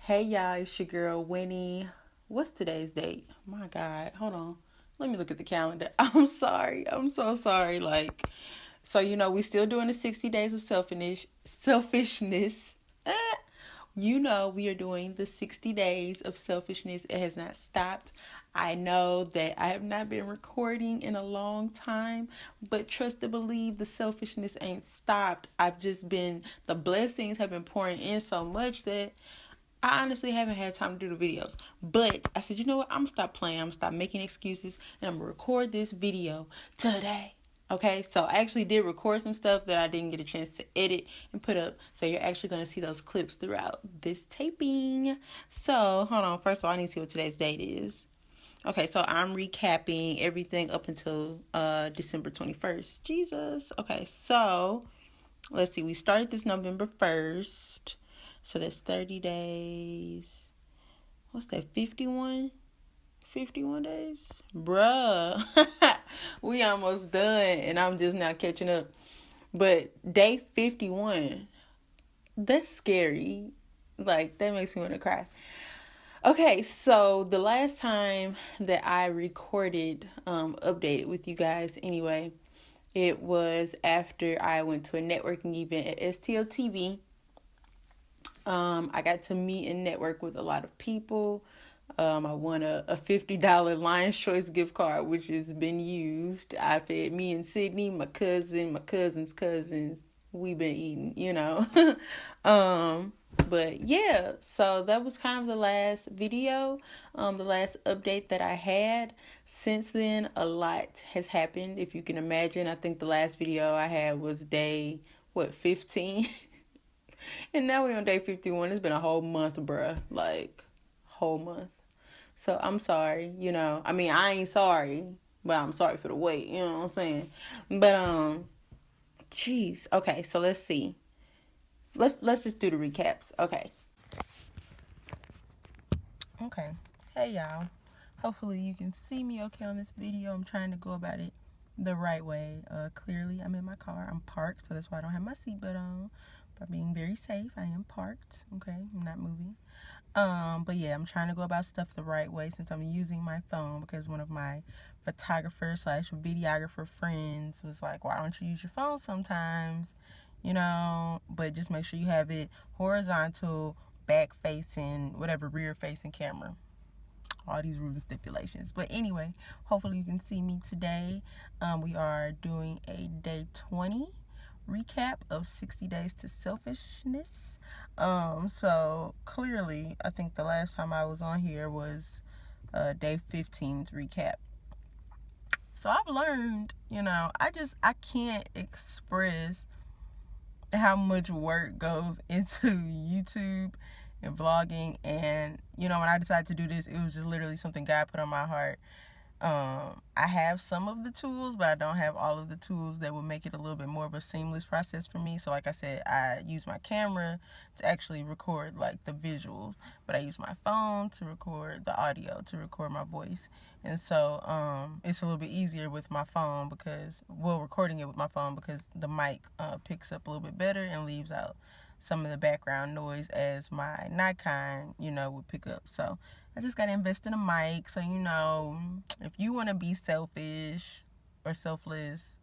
Hey y'all, it's your girl Winnie. What's today's date? My God, hold on. Let me look at the calendar. I'm sorry. I'm so sorry. We still doing the 60 days of selfishness. Eh. We are doing the 60 days of selfishness. It has not stopped. I know that I have not been recording in a long time, but trust and believe the selfishness ain't stopped. The blessings have been pouring in so much that I honestly haven't had time to do the videos. But I said, you know what? I'm going to stop playing. I'm going to stop making excuses. And I'm going to record this video today. Okay, so I actually did record some stuff that I didn't get a chance to edit and put up. So you're actually going to see those clips throughout this taping. So, hold on. First of all, I need to see what today's date is. Okay, so I'm recapping everything up until December 21st. Jesus. Okay, so let's see. We started this November 1st. So that's 30 days. What's that, 51? 51 days? Bruh. We almost done, and I'm just now catching up. But day 51, that's scary. Like, that makes me want to cry. Okay, so the last time that I recorded, updated with you guys anyway, it was after I went to a networking event at STLTV. I got to meet and network with a lot of people. I won a $50 Lion's Choice gift card, which has been used. I fed me and Sydney, my cousin's cousins. We've been eating. But yeah, so that was kind of the last video, the last update that I had. Since then, a lot has happened. If you can imagine, I think the last video I had was day, 15? And now we're on day 51. It's been a whole month, bruh. Like, whole month. So I'm sorry, I ain't sorry, but I'm sorry for the wait, you know what I'm saying? But jeez. Okay, so let's see. Let's just do the recaps. Okay. Okay. Hey y'all. Hopefully you can see me okay on this video. I'm trying to go about it the right way. Clearly I'm in my car. I'm parked, so that's why I don't have my seatbelt on. By being very safe, I am parked. Okay, I'm not moving. But yeah, I'm trying to go about stuff the right way since I'm using my phone, because one of my photographer slash videographer friends was like, why don't you use your phone sometimes? But just make sure you have it horizontal, back facing, whatever, rear facing camera. All these rules and stipulations. But anyway, hopefully you can see me today. We are doing a day 20 recap of 60 days to selfishness. So clearly, I think the last time I was on here was day 15's recap. So I've learned, I can't express how much work goes into YouTube and vlogging. And when I decided to do this, it was just literally something God put on my heart. I have some of the tools, but I don't have all of the tools that would make it a little bit more of a seamless process for me. So like I said, I use my camera to actually record like the visuals, but I use my phone to record the audio, to record my voice. And so it's a little bit easier with my phone recording it with my phone, because the mic picks up a little bit better and leaves out some of the background noise as my Nikon, would pick up. So I just got to invest in a mic. So, if you want to be selfish or selfless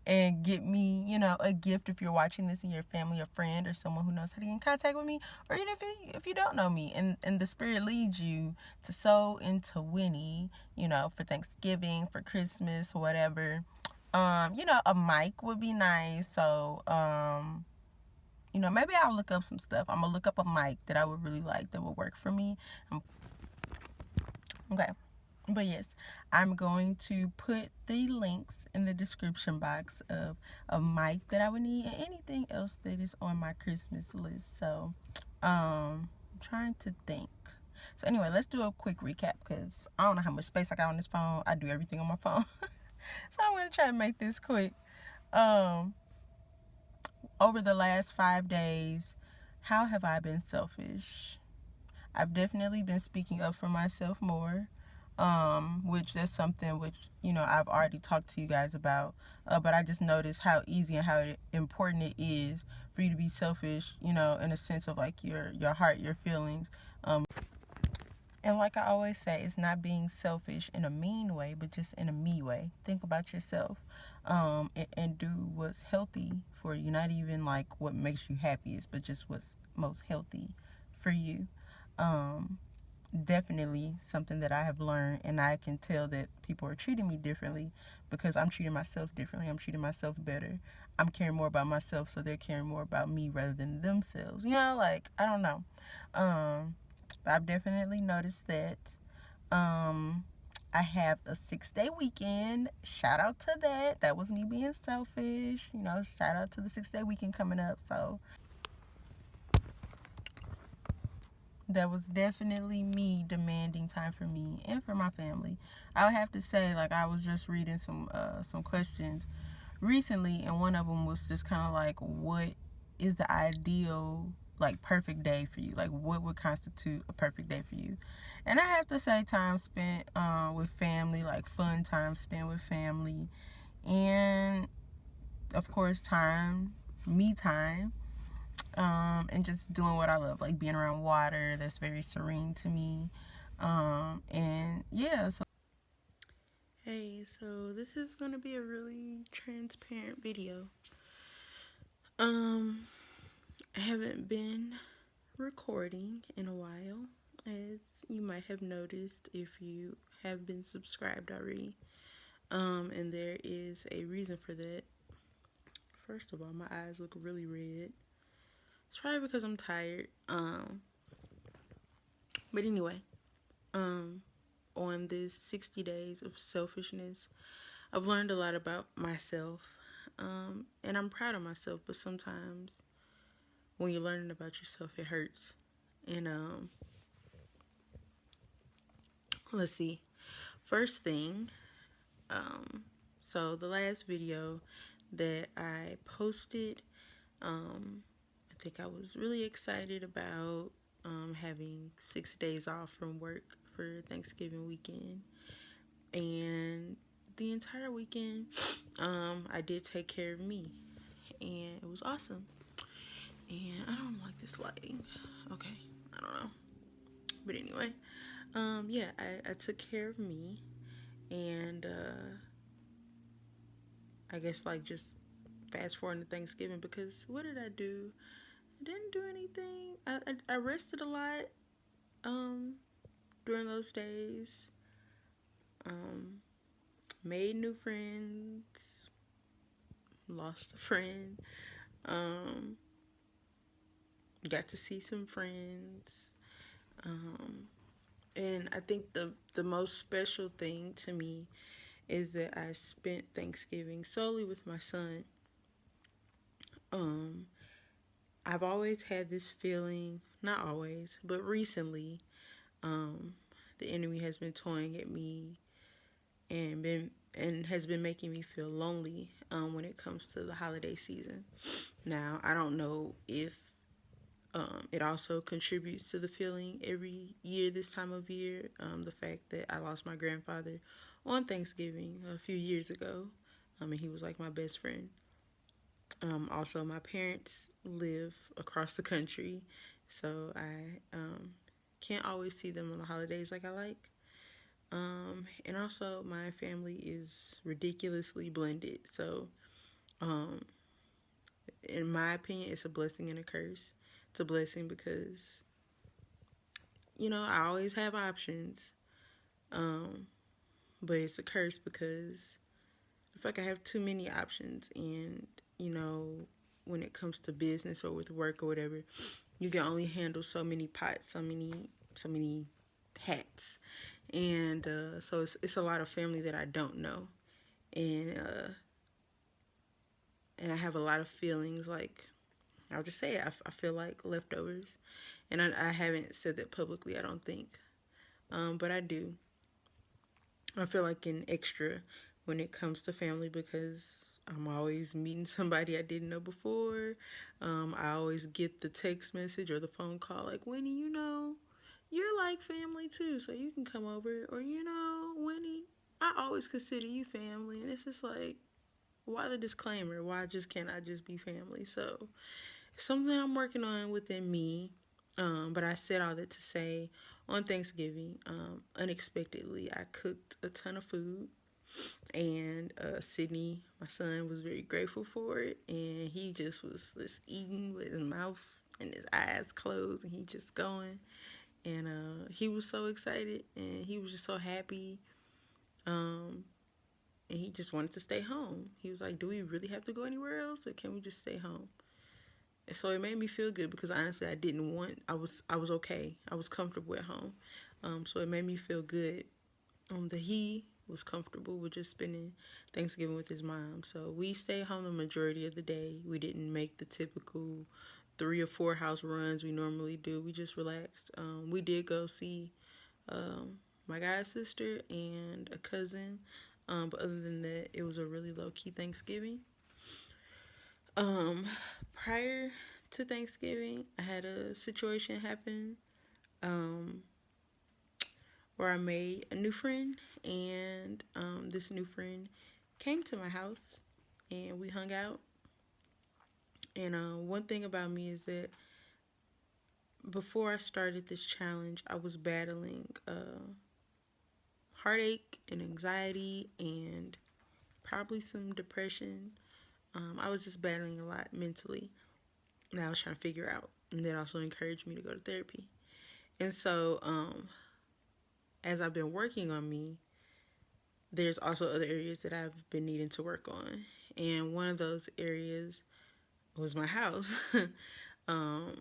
and get me, a gift, if you're watching this and your family or friend or someone who knows how to get in contact with me, or even if you don't know me and the spirit leads you to sow into Winnie, for Thanksgiving, for Christmas, whatever, a mic would be nice. So, maybe I'll look up some stuff. I'm going to look up a mic that I would really like, that would work for me. Okay. But yes, I'm going to put the links in the description box of a mic that I would need and anything else that is on my Christmas list. So, I'm trying to think. So anyway, let's do a quick recap, because I don't know how much space I got on this phone. I do everything on my phone. So I'm going to try to make this quick. Over the last 5 days, how have I been selfish? I've definitely been speaking up for myself more, which that's something which, I've already talked to you guys about, but I just noticed how easy and how important it is for you to be selfish, in a sense of like your heart, your feelings, And like I always say, it's not being selfish in a mean way, but just in a me way. Think about yourself, and do what's healthy for you. Not even like what makes you happiest, but just what's most healthy for you. Um, Definitely something that I have learned, and I can tell that people are treating me differently because I'm treating myself differently. I'm treating myself better. I'm caring more about myself, so they're caring more about me rather than themselves. Like, I don't know. But I've definitely noticed that. Um, I have a 6-day weekend. Shout out to that. That was me being selfish. Shout out to the 6-day weekend coming up. So that was definitely me demanding time for me and for my family. I would have to say, like, I was just reading some questions recently, and one of them was just kind of like, what is the ideal, like, perfect day for you? Like, what would constitute a perfect day for you? And I have to say, time spent with family, like fun time spent with family, and of course, me time, and just doing what I love, like being around water. That's very serene to me. And yeah, so hey, so this is gonna be a really transparent video. I haven't been recording in a while, as you might have noticed if you have been subscribed already. And there is a reason for that. First of all, my eyes look really red. It's probably because I'm tired. But anyway, on this 60 days of selfishness, I've learned a lot about myself. And I'm proud of myself, but sometimes when you're learning about yourself, it hurts. And let's see. First thing, so the last video that I posted, I think I was really excited about having 6 days off from work for Thanksgiving weekend. And the entire weekend, I did take care of me, and it was awesome. And I don't like this lighting. Okay, I don't know. But anyway, yeah, I took care of me, and I guess like just fast forward to Thanksgiving, because what did I do? I didn't do anything. I rested a lot during those days. Um, Made new friends, lost a friend, um, got to see some friends. And I think the most special thing to me is that I spent Thanksgiving solely with my son. Um, I've always had this feeling, not always, but recently, um, the enemy has been toying at me and has been making me feel lonely when it comes to the holiday season. Now, I don't know if it also contributes to the feeling every year this time of year. The fact that I lost my grandfather on Thanksgiving a few years ago, and he was like my best friend. Also, my parents live across the country, so I can't always see them on the holidays like I like. And also, my family is ridiculously blended. So, um, in my opinion, it's a blessing and a curse. It's a blessing because, I always have options. Um, but it's a curse because I feel like I have too many options. And, when it comes to business or with work or whatever, you can only handle so many pots, so many hats. And so it's a lot of family that I don't know. And I have a lot of feelings, like, I'll just say it, I feel like leftovers. And I haven't said that publicly, I don't think. But I do. I feel like an extra when it comes to family because I'm always meeting somebody I didn't know before. I always get the text message or the phone call like, Winnie, you're like family too, so you can come over. Or, Winnie, I always consider you family. And it's just like, why the disclaimer? Why just can't I just be family? So, something I'm working on within me. But I said all that to say, on Thanksgiving, unexpectedly, I cooked a ton of food, and Sydney, my son, was very grateful for it, and he just eating with his mouth and his eyes closed, and he just going, and he was so excited, and he was just so happy, um, and he just wanted to stay home. He was like, "Do we really have to go anywhere else, or can we just stay home?" And so it made me feel good because honestly, I didn't want. I was okay. I was comfortable at home, so it made me feel good that he was comfortable with just spending Thanksgiving with his mom. So we stayed home the majority of the day. We didn't make the typical 3 or 4 house runs we normally do. We just relaxed. We did go see my god sister and a cousin, but other than that, it was a really low key Thanksgiving. Um, Prior to Thanksgiving, I had a situation happen. Um, where I made a new friend, and this new friend came to my house, and we hung out. And one thing about me is that before I started this challenge, I was battling heartache and anxiety and probably some depression. I was just battling a lot mentally that I was trying to figure out, and that also encouraged me to go to therapy. And so, as I've been working on me, there's also other areas that I've been needing to work on. And one of those areas was my house. um,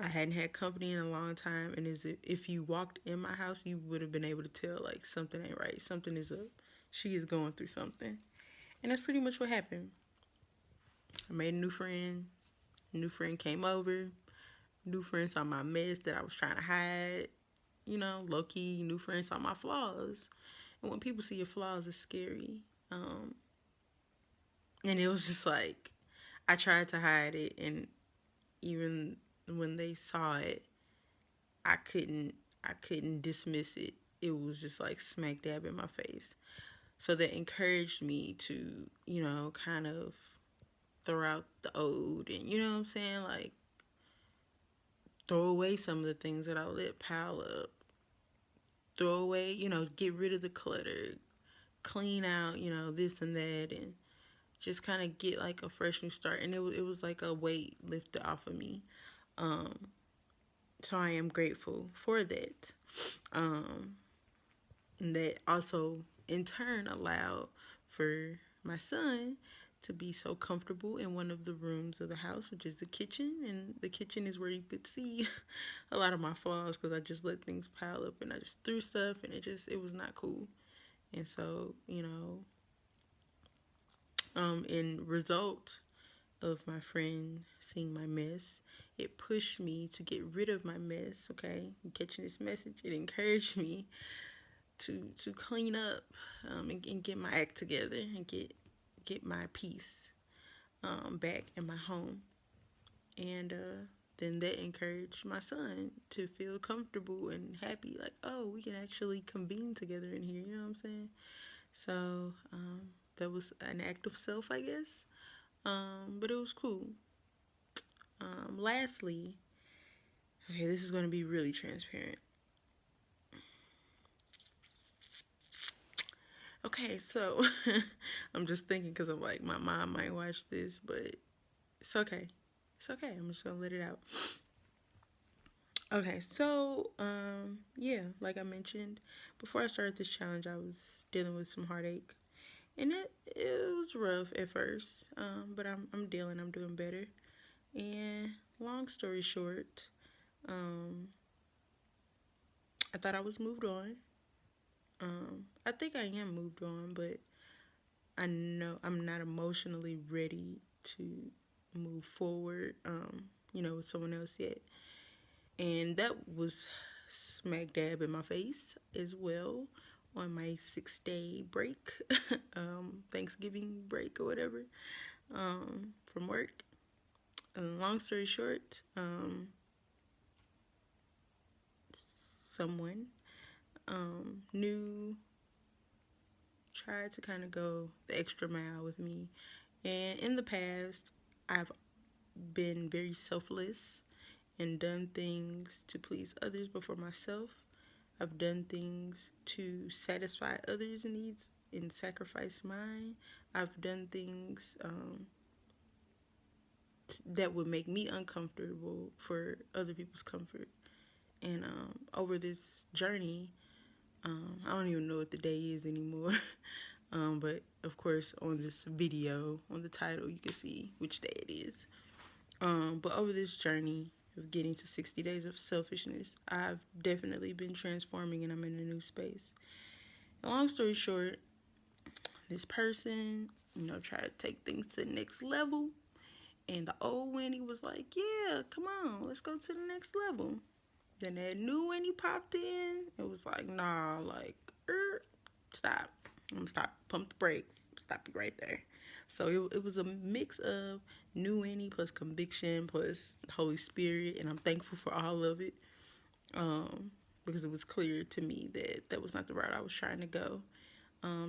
I hadn't had company in a long time, and if you walked in my house, you would have been able to tell like something ain't right, something is up. She is going through something, and that's pretty much what happened. I made a new friend. New friend came over. New friend saw my mess that I was trying to hide. Low key. New friend saw my flaws, and when people see your flaws, it's scary. Um, and it was just like I tried to hide it, and even when they saw it, I couldn't I couldn't dismiss it. It was just like smack dab in my face. So that encouraged me to, kind of throw out the old, and you know what I'm saying, like throw away some of the things that I let pile up. Throw away, get rid of the clutter, clean out, this and that, and just kind of get like a fresh new start. And it was like a weight lifted off of me. Um, so I am grateful for that. Um, and that also in turn allowed for my son to be so comfortable in one of the rooms of the house, which is the kitchen. And the kitchen is where you could see a lot of my flaws because I just let things pile up and I just threw stuff, and it was not cool. And so, in result of my friend seeing my mess, it pushed me to get rid of my mess. Okay, you catching this message? It encouraged me to clean up, and get my act together, and get my peace back in my home. And then that encouraged my son to feel comfortable and happy, like, oh, we can actually convene together in here. You know what I'm saying? So that was an act of self, I guess. But it was cool. Lastly, okay, this is going to be really transparent. Okay, so I'm just thinking because I'm like, my mom might watch this, but it's okay. It's okay. I'm just going to let it out. Okay, so, yeah, like I mentioned, before I started this challenge, I was dealing with some heartache. And it was rough at first, but I'm dealing, I'm doing better. And long story short, um, I thought I was moved on. I think I am moved on, but I know I'm not emotionally ready to move forward, with someone else yet. And that was smack dab in my face as well on my 6 day break, Thanksgiving break or whatever, from work. And long story short, someone new tried to kind of go the extra mile with me. And in the past, I've been very selfless and done things to please others before myself. I've done things to satisfy others' needs and sacrifice mine. I've done things that would make me uncomfortable for other people's comfort. And over this journey, I don't even know what the day is anymore. But of course, on this video, on the title, you can see which day it is. But over this journey of getting to 60 days of selfishness, I've definitely been transforming and I'm in a new space. Long story short, this person, tried to take things to the next level. And the old Winnie was like, yeah, come on, let's go to the next level. Then that new Winnie popped in. It was like, nah, like, stop. I'm gonna stop. Pump the brakes. Stop you right there. So it was a mix of new Winnie plus conviction plus Holy Spirit. And I'm thankful for all of it. Because it was clear to me that that was not the route I was trying to go.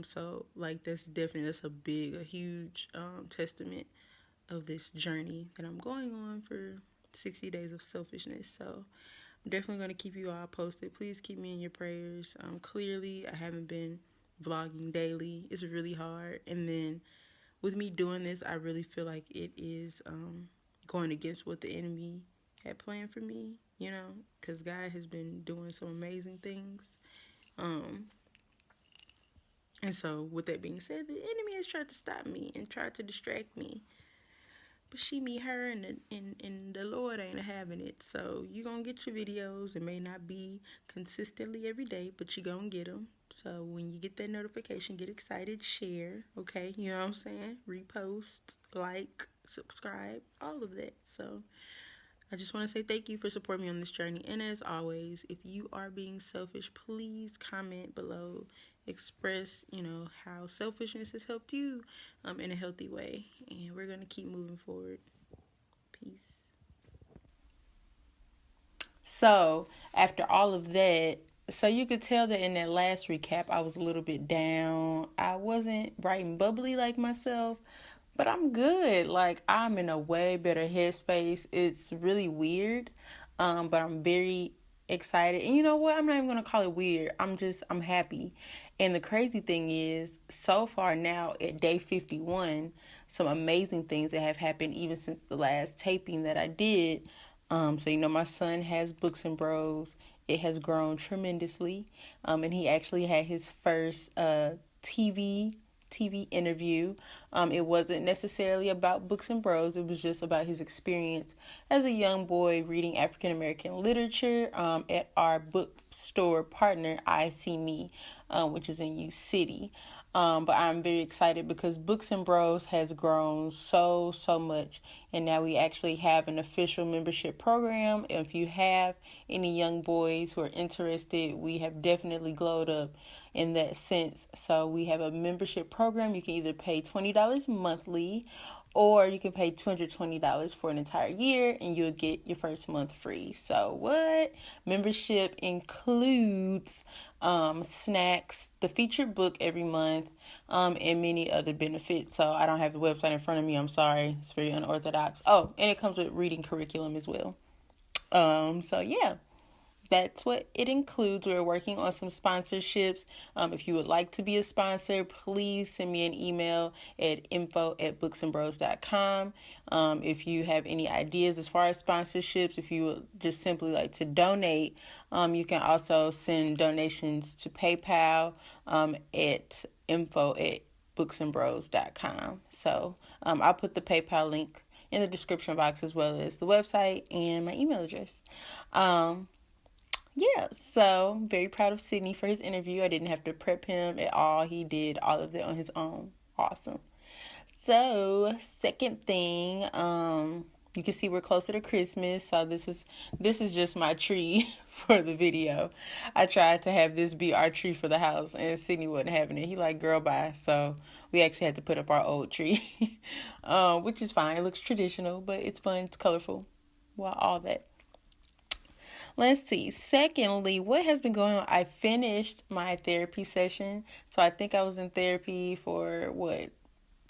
So like that's a huge testament of this journey that I'm going on for 60 days of selfishness. So I'm definitely going to keep you all posted. Please keep me in your prayers. Clearly, I haven't been vlogging daily. It's really hard. And then with me doing this, I really feel like it is going against what the enemy had planned for me, because God has been doing some amazing things. And so, with that being said, the enemy has tried to stop me and tried to distract me. But she, me, her, and the Lord ain't having it. So you gonna get your videos. It may not be consistently every day, but you gonna get them. So when you get that notification, get excited, share, okay? You know what I'm saying? Repost, like, subscribe, all of that. So I just want to say thank you for supporting me on this journey. And as always, if you are being selfish, please comment below. Express, how selfishness has helped you in a healthy way. And we're going to keep moving forward. Peace. So, after all of that, so you could tell that in that last recap, I was a little bit down. I wasn't bright and bubbly like myself. But I'm good. Like, I'm in a way better headspace. It's really weird, but I'm very excited. And you know what? I'm not even going to call it weird. I'm happy. And the crazy thing is, so far now at day 51, some amazing things that have happened even since the last taping that I did. So, my son has Books and Bros. It has grown tremendously. And he actually had his first TV interview. It wasn't necessarily about Books and Bros. It was just about his experience as a young boy reading African American literature at our bookstore partner, I See Me, which is in U City. But I'm very excited because Books and Bros has grown so much. And now we actually have an official membership program. If you have any young boys who are interested, we have definitely glowed up in that sense. So we have a membership program. You can either pay $20 monthly or you can pay $220 for an entire year and you'll get your first month free. So what? Membership includes snacks, the featured book every month, and many other benefits. So I don't have the website in front of me. I'm sorry. It's very unorthodox. Oh, and it comes with reading curriculum as well. So yeah. That's what it includes. We're working on some sponsorships. If you would like to be a sponsor, please send me an email at info@booksandbros.com. If you have any ideas as far as sponsorships, if you would just simply like to donate, you can also send donations to PayPal at info@booksandbros.com. So I'll put the PayPal link in the description box as well as the website and my email address. Yeah, so I'm very proud of Sydney for his interview. I didn't have to prep him at all. He did all of that on his own. Awesome. So, second thing, you can see we're closer to Christmas. So this is just my tree for the video. I tried to have this be our tree for the house, and Sydney wasn't having it. He like, girl, bye. So we actually had to put up our old tree, which is fine. It looks traditional, but it's fun. It's colorful. Well, all that. Let's see. Secondly, what has been going on? I finished my therapy session. So I think I was in therapy for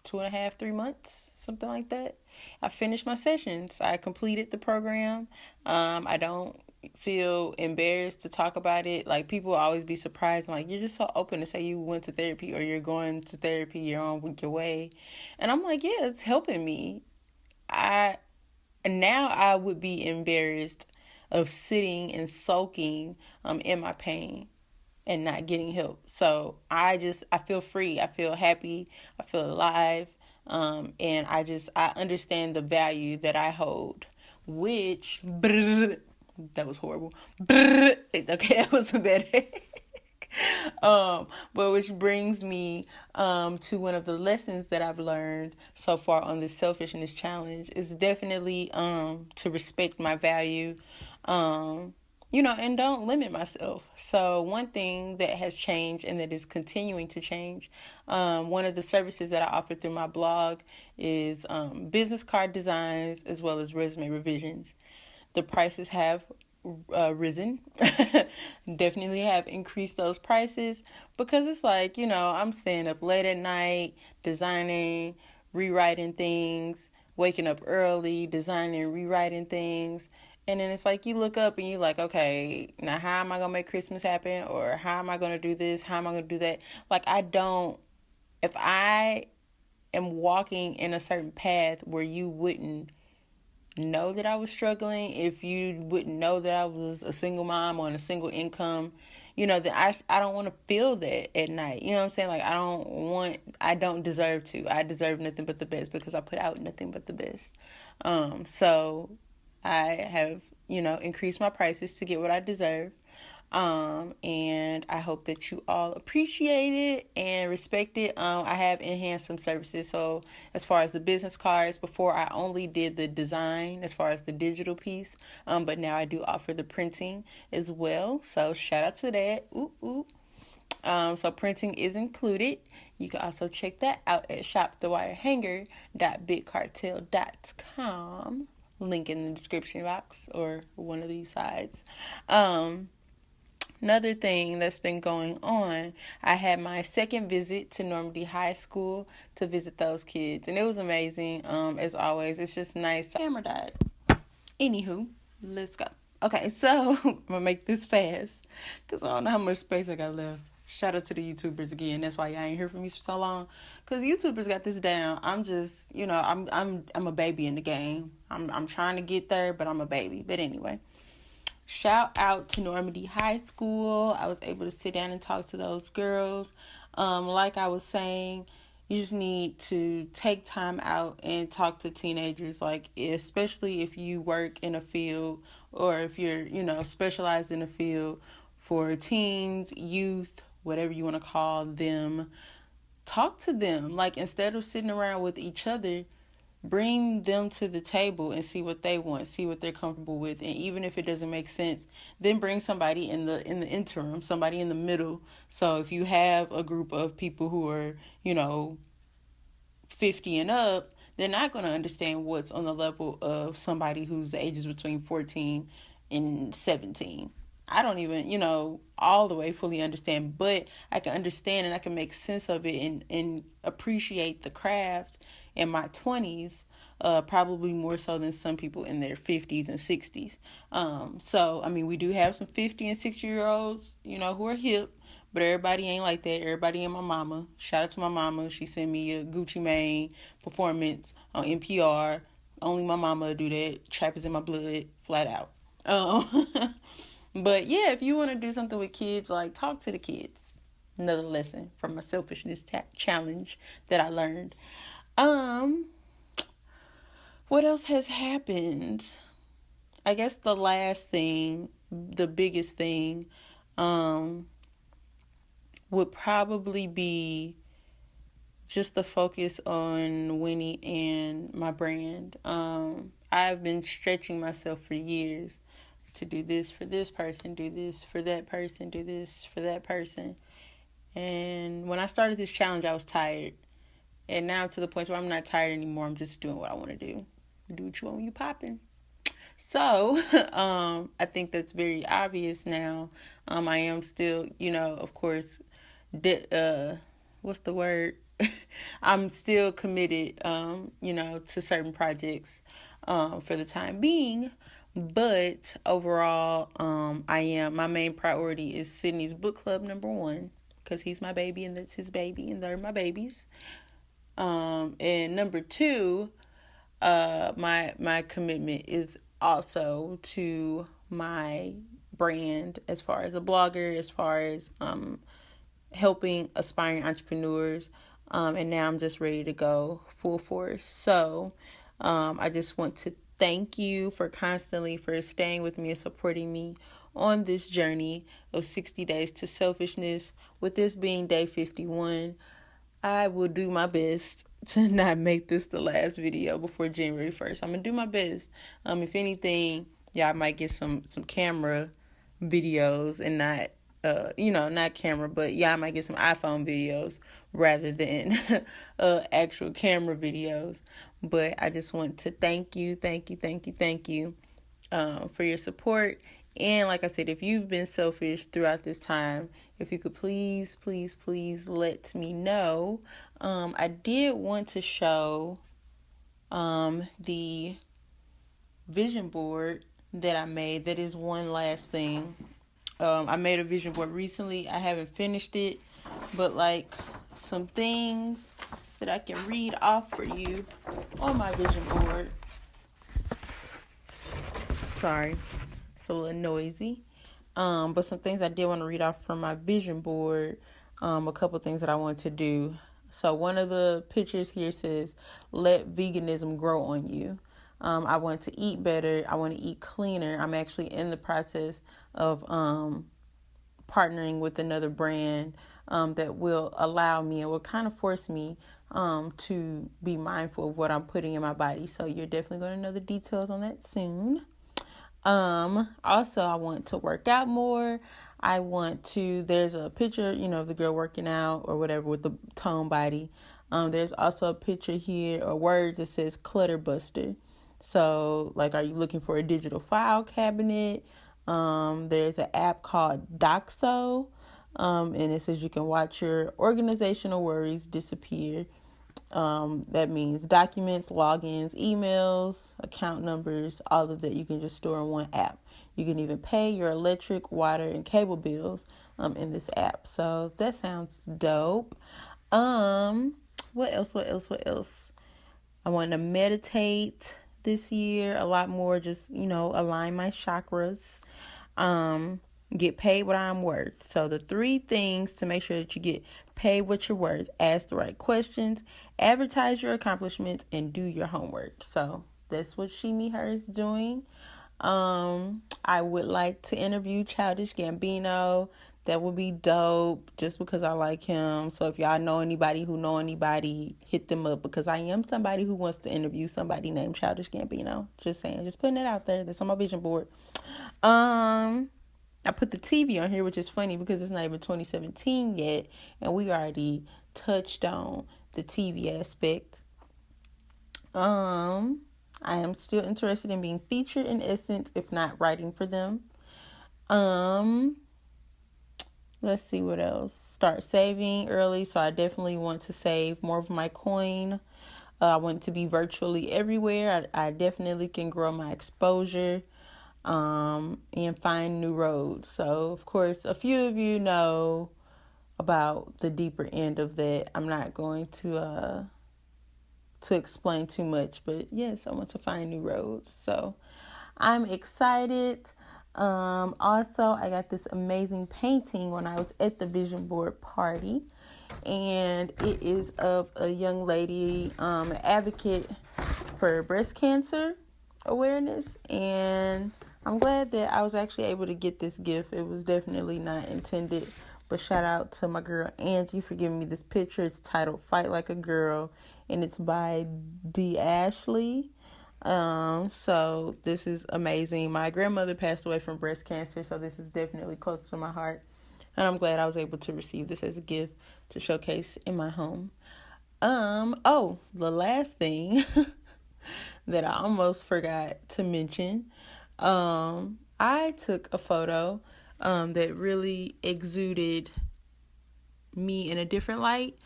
2.5, 3 months, something like that. I finished my sessions. I completed the program. I don't feel embarrassed to talk about it. Like, people will always be surprised. Like, you're just so open to say you went to therapy or you're going to therapy, you're on your way. And I'm like, yeah, it's helping me. Now I would be embarrassed of sitting and soaking in my pain and not getting help. So I feel free. I feel happy. I feel alive. And I understand the value that I hold, which, that was horrible. Okay, that was better. But which brings me to one of the lessons that I've learned so far on this selfishness challenge is definitely to respect my value, and don't limit myself. So one thing that has changed and that is continuing to change, one of the services that I offer through my blog is business card designs as well as resume revisions. The prices have risen. Definitely have increased those prices because it's like, I'm staying up late at night, designing, rewriting things, waking up early, designing, rewriting things. And then it's like you look up and you're like, okay, now how am I going to make Christmas happen? Or how am I going to do this? How am I going to do that? Like, if I am walking in a certain path where you wouldn't know that I was struggling, if you wouldn't know that I was a single mom on a single income, that I don't want to feel that at night. You know what I'm saying? Like, I don't deserve to. I deserve nothing but the best because I put out nothing but the best. So I have, increased my prices to get what I deserve. And I hope that you all appreciate it and respect it. I have enhanced some services. So as far as the business cards, before I only did the design as far as the digital piece, but now I do offer the printing as well. So shout out to that. Ooh, ooh. So printing is included. You can also check that out at shopthewirehanger.bigcartel.com. Link in the description box or one of these sides. Another thing that's been going on, I had my second visit to Normandy High School to visit those kids, and it was amazing. As always, it's just nice. Camera died. Anywho, let's go. Okay, so I'm gonna make this fast because I don't know how much space I got left. Shout out to the YouTubers again. That's why y'all ain't heard from me for so long. Cause YouTubers got this down. I'm just, I'm a baby in the game. I'm trying to get there, but I'm a baby. But anyway. Shout out to Normandy High School. I was able to sit down and talk to those girls. Like I was saying, you just need to take time out and talk to teenagers, like especially if you work in a field or if you're, specialized in a field for teens, youth, whatever you want to call them. Talk to them. Like, instead of sitting around with each other, bring them to the table and see what they want, see what they're comfortable with. And even if it doesn't make sense, then bring somebody in the interim, somebody in the middle. So if you have a group of people who are, 50 and up, they're not going to understand what's on the level of somebody whose age is between 14 and 17. I don't even, all the way fully understand, but I can understand and I can make sense of it and appreciate the craft in my 20s, probably more so than some people in their 50s and 60s. So, I mean, we do have some 50 and 60-year-olds, who are hip, but everybody ain't like that. Everybody ain't my mama. Shout out to my mama. She sent me a Gucci Mane performance on NPR. Only my mama do that. Trap is in my blood, flat out. But yeah, if you want to do something with kids, like, talk to the kids. Another lesson from my selfishness challenge that I learned. What else has happened? I guess the last thing, the biggest thing, would probably be just the focus on Winnie and my brand. I've been stretching myself for years to do this for this person, do this for that person, do this for that person. And when I started this challenge, I was tired. And now to the point where I'm not tired anymore. I'm just doing what I want to do. Do what you want when you popping. So, I think that's very obvious now. I am still, of course, what's the word? I'm still committed, to certain projects for the time being. But overall, my main priority is Sydney's book club #1, because he's my baby and that's his baby and they're my babies. And #2, my commitment is also to my brand as far as a blogger, as far as helping aspiring entrepreneurs. And now I'm just ready to go full force. So I just want to thank you for staying with me and supporting me on this journey of 60 days to selfishness. With this being day 51, I will do my best to not make this the last video before January 1st. I'm going to do my best. If anything, y'all might get some camera videos and not, not camera, but y'all might get some iPhone videos rather than actual camera videos. But I just want to thank you for your support. And like I said, if you've been selfish throughout this time, if you could please let me know. I did want to show the vision board that I made. That is one last thing. I made a vision board recently. I haven't finished it, but like some things that I can read off for you on my vision board. Sorry, it's a little noisy. But some things I did want to read off from my vision board. A couple things that I want to do. So one of the pictures here says, "Let veganism grow on you." I want to eat better. I want to eat cleaner. I'm actually in the process of partnering with another brand that will allow me and will kind of force me to be mindful of what I'm putting in my body. So you're definitely going to know the details on that soon. Also, I want to work out more. There's a picture, of the girl working out or whatever with the tone body. There's also a picture here or words that says clutter buster. So like, are you looking for a digital file cabinet? There's an app called Doxo. And it says you can watch your organizational worries disappear. That means documents, logins, emails, account numbers, all of that you can just store in one app. You can even pay your electric, water, and cable bills in this app. So that sounds dope. What else? I want to meditate this year a lot more, just, align my chakras. Get paid what I'm worth. So the 3 things to make sure that you get paid what you're worth: ask the right questions, advertise your accomplishments, and do your homework. So that's what She, Me, Her is doing. I would like to interview Childish Gambino. That would be dope, just because I like him. So if y'all know anybody who know anybody, hit them up, because I am somebody who wants to interview somebody named Childish Gambino. Just saying, just putting it out there. That's on my vision board. I put the TV on here, which is funny because it's not even 2017 yet, and we already touched on the TV aspect. I am still interested in being featured in Essence, if not writing for them. Let's see what else. Start saving early, so I definitely want to save more of my coin. I want to be virtually everywhere. I definitely can grow my exposure. And find new roads. So, of course, a few of you know about the deeper end of that. I'm not going to explain too much, but yes, I want to find new roads. So, I'm excited. Also, I got this amazing painting when I was at the vision board party, and it is of a young lady, an advocate for breast cancer awareness, and I'm glad that I was actually able to get this gift. It was definitely not intended, but shout out to my girl Angie for giving me this picture. It's titled "Fight Like a Girl," and it's by D. Ashley. So this is amazing. My grandmother passed away from breast cancer, so this is definitely close to my heart, and I'm glad I was able to receive this as a gift to showcase in my home. The last thing that I almost forgot to mention. I took a photo that really exuded me in a different light.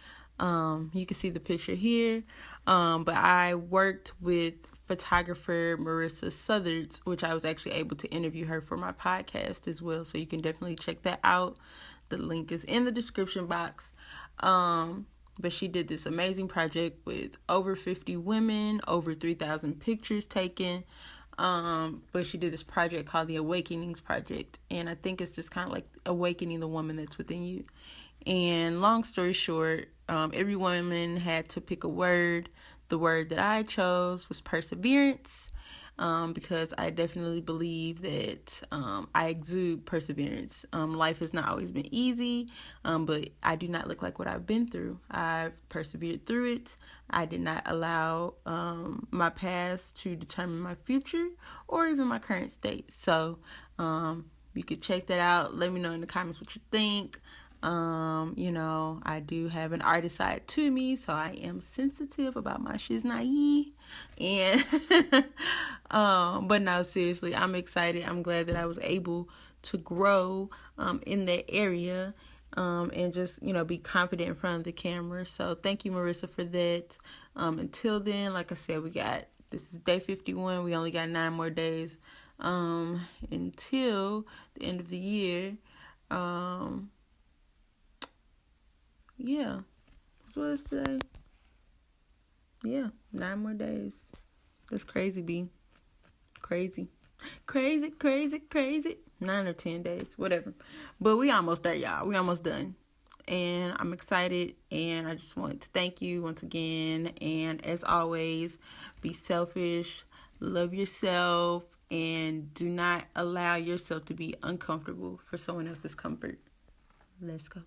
You can see the picture here. But I worked with photographer Marissa Southerns, which I was actually able to interview her for my podcast as well. So you can definitely check that out. The link is in the description box. But she did this amazing project with over 50 women, over 3,000 pictures taken. But she did this project called the Awakenings Project. And I think it's just kind of like awakening the woman that's within you. And long story short, every woman had to pick a word. The word that I chose was perseverance, because I definitely believe that I exude perseverance. Life has not always been easy, but I do not look like what I've been through. I've persevered through it. I did not allow my past to determine my future or even my current state. So you could check that out. Let me know in the comments what you think. I do have an artist side to me, so I am sensitive about my shiznai. And but no, seriously, I'm excited. I'm glad that I was able to grow in that area, and just, be confident in front of the camera. So thank you, Marissa, for that. Until then, like I said, this is day 51. We only got 9 more days until the end of the year. Yeah, that's what it's today. Yeah, 9 more days. That's crazy, B. Crazy. 9 or 10 days, whatever. But we almost there, y'all. We almost done. And I'm excited. And I just wanted to thank you once again. And as always, be selfish, love yourself, and do not allow yourself to be uncomfortable for someone else's comfort. Let's go.